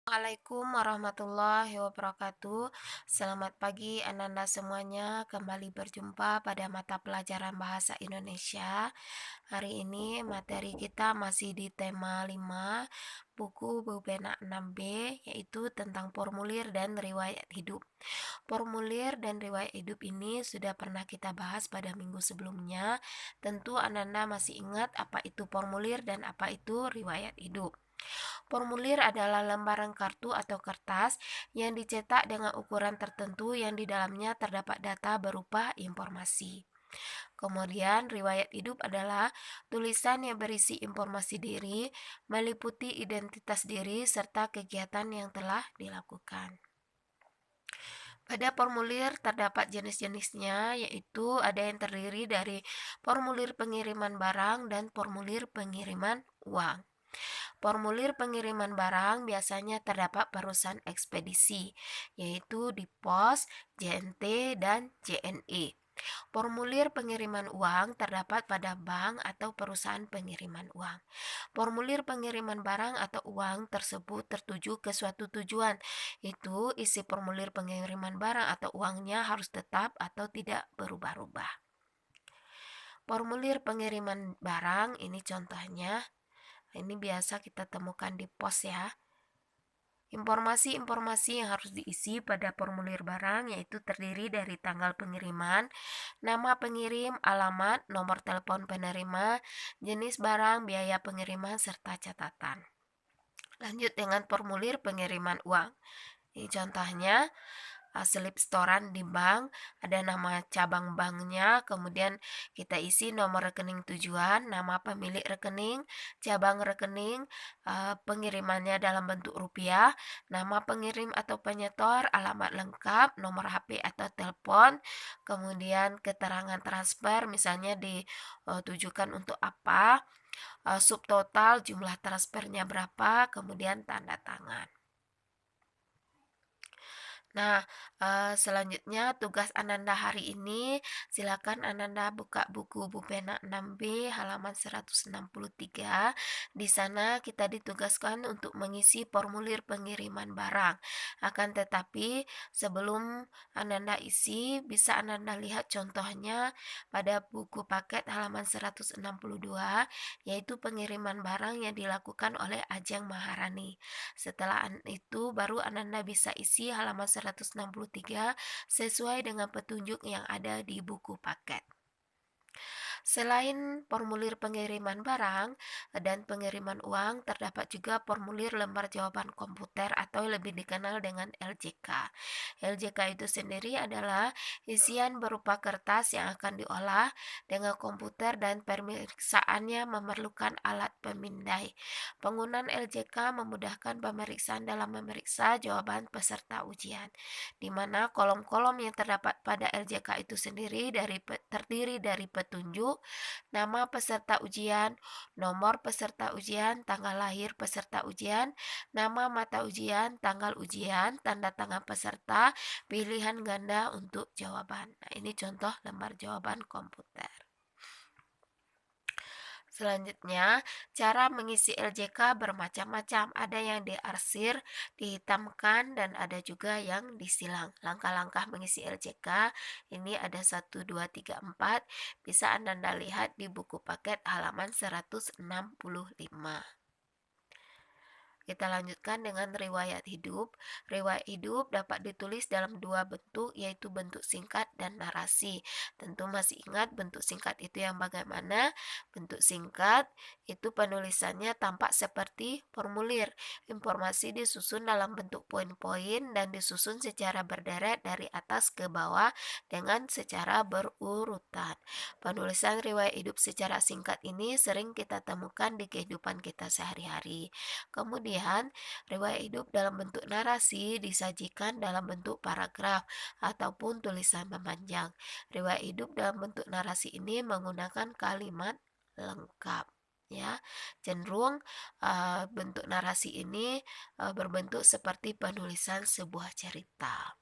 Assalamualaikum warahmatullahi wabarakatuh. Selamat pagi Ananda semuanya. Kembali berjumpa pada mata pelajaran Bahasa Indonesia. Hari ini materi kita masih di tema 5 buku Bubena 6B, yaitu tentang formulir dan riwayat hidup. Formulir dan riwayat hidup ini sudah pernah kita bahas pada minggu sebelumnya. Tentu Ananda masih ingat apa itu formulir dan apa itu riwayat hidup. Formulir adalah lembaran kartu atau kertas yang dicetak dengan ukuran tertentu yang di dalamnya terdapat data berupa informasi. Kemudian, riwayat hidup adalah tulisan yang berisi informasi diri, meliputi identitas diri, serta kegiatan yang telah dilakukan. Pada formulir terdapat jenis-jenisnya, yaitu ada yang terdiri dari formulir pengiriman barang dan formulir pengiriman uang. Formulir pengiriman barang biasanya terdapat perusahaan ekspedisi, yaitu di pos, JNT, dan JNE. Formulir pengiriman uang terdapat pada bank atau perusahaan pengiriman uang. Formulir pengiriman barang atau uang tersebut tertuju ke suatu tujuan. Itu isi formulir pengiriman barang atau uangnya harus tetap atau tidak berubah-ubah. Formulir pengiriman barang ini contohnya. Ini biasa kita temukan di pos ya. Informasi-informasi yang harus diisi pada formulir barang yaitu terdiri dari tanggal pengiriman, nama pengirim, alamat, nomor telepon penerima, jenis barang, biaya pengiriman, serta catatan. Lanjut dengan formulir pengiriman uang. Ini contohnya slip setoran di bank, ada nama cabang banknya, kemudian kita isi nomor rekening tujuan, nama pemilik rekening, cabang rekening, pengirimannya dalam bentuk rupiah, nama pengirim atau penyetor, alamat lengkap, nomor HP atau telepon, kemudian keterangan transfer misalnya ditujukan untuk apa, subtotal jumlah transfernya berapa, kemudian tanda tangan. Nah, selanjutnya tugas Ananda hari ini, silakan Ananda buka buku Bupena 6B halaman 163. Di sana kita ditugaskan untuk mengisi formulir pengiriman barang. Akan tetapi, sebelum Ananda isi, bisa Ananda lihat contohnya pada buku paket halaman 162, yaitu pengiriman barang yang dilakukan oleh Ajeng Maharani. Setelah itu baru Ananda bisa isi halaman 163 sesuai dengan petunjuk yang ada di buku paket. Selain formulir pengiriman barang dan pengiriman uang, terdapat juga formulir lembar jawaban komputer atau lebih dikenal dengan LJK. LJK itu sendiri adalah isian berupa kertas yang akan diolah dengan komputer dan pemeriksaannya memerlukan alat pemindai. Penggunaan LJK memudahkan pemeriksaan dalam memeriksa jawaban peserta ujian, di mana kolom-kolom yang terdapat pada LJK itu sendiri terdiri dari petunjuk, nama peserta ujian, nomor peserta ujian, tanggal lahir peserta ujian, nama mata ujian, tanggal ujian, tanda tangan peserta, pilihan ganda untuk jawaban. Nah, ini contoh lembar jawaban komputer. Selanjutnya, cara mengisi LJK bermacam-macam. Ada yang diarsir, dihitamkan, dan ada juga yang disilang. Langkah-langkah mengisi LJK ini ada 1, 2, 3, 4. Bisa Anda lihat di buku paket halaman 165. Kita lanjutkan dengan riwayat hidup. Riwayat hidup dapat ditulis dalam dua bentuk, yaitu bentuk singkat dan narasi. Tentu masih ingat bentuk singkat itu yang bagaimana? Bentuk singkat itu penulisannya tampak seperti formulir. Informasi disusun dalam bentuk poin-poin dan disusun secara berderet dari atas ke bawah dengan secara berurutan. Penulisan riwayat hidup secara singkat ini sering kita temukan di kehidupan kita sehari-hari. Kemudian, riwayat hidup dalam bentuk narasi disajikan dalam bentuk paragraf ataupun tulisan memanjang. Riwayat hidup dalam bentuk narasi ini menggunakan kalimat lengkap. Ya, cenderung bentuk narasi ini berbentuk seperti penulisan sebuah cerita.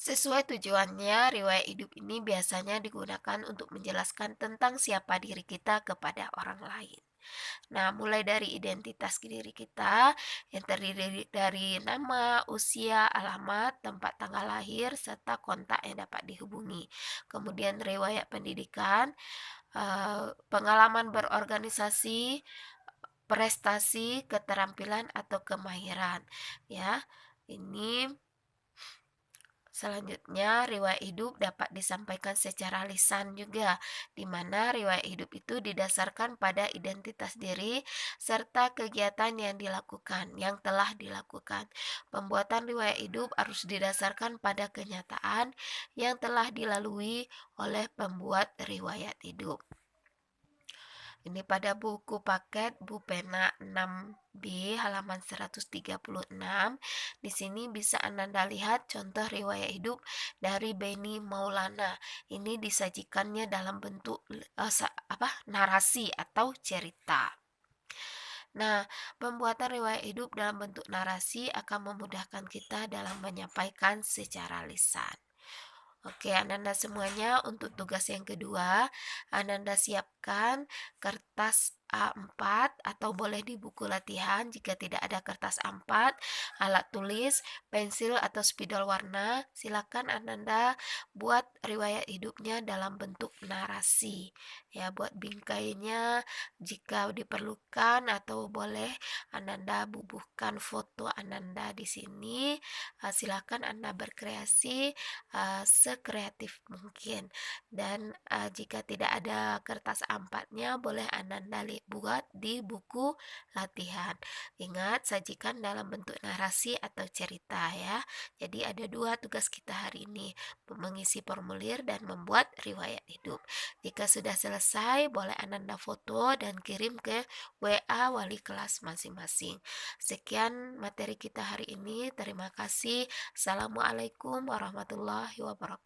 Sesuai tujuannya, riwayat hidup ini biasanya digunakan untuk menjelaskan tentang siapa diri kita kepada orang lain. Nah, mulai dari identitas diri kita yang terdiri dari nama, usia, alamat, tempat tanggal lahir, serta kontak yang dapat dihubungi. Kemudian riwayat pendidikan, pengalaman berorganisasi, prestasi, keterampilan atau kemahiran. Ya, ini selanjutnya, riwayat hidup dapat disampaikan secara lisan juga, di mana riwayat hidup itu didasarkan pada identitas diri serta kegiatan yang telah dilakukan. Pembuatan riwayat hidup harus didasarkan pada kenyataan yang telah dilalui oleh pembuat riwayat hidup. Ini pada buku paket Bu Pena 6B halaman 136. Di sini bisa Ananda lihat contoh riwayat hidup dari Beni Maulana. Ini disajikannya dalam bentuk narasi atau cerita. Nah, pembuatan riwayat hidup dalam bentuk narasi akan memudahkan kita dalam menyampaikan secara lisan. Oke, Ananda semuanya untuk tugas yang kedua, Ananda siapkan kertas A4 atau boleh di buku latihan jika tidak ada kertas A4, alat tulis, pensil atau spidol warna. Silakan Ananda buat riwayat hidupnya dalam bentuk narasi. Ya, buat bingkainya jika diperlukan atau boleh Ananda bubuhkan foto Ananda di sini. Silakan Anda berkreasi sekreatif mungkin. Dan jika tidak ada kertas A4-nya, boleh Ananda buat di buku latihan. Ingat, sajikan dalam bentuk narasi atau cerita ya. Jadi ada dua tugas kita hari ini, mengisi formulir dan membuat riwayat hidup. Jika sudah selesai, boleh Ananda foto dan kirim ke WA wali kelas masing-masing. Sekian materi kita hari ini. Terima kasih. Assalamualaikum warahmatullahi wabarakatuh.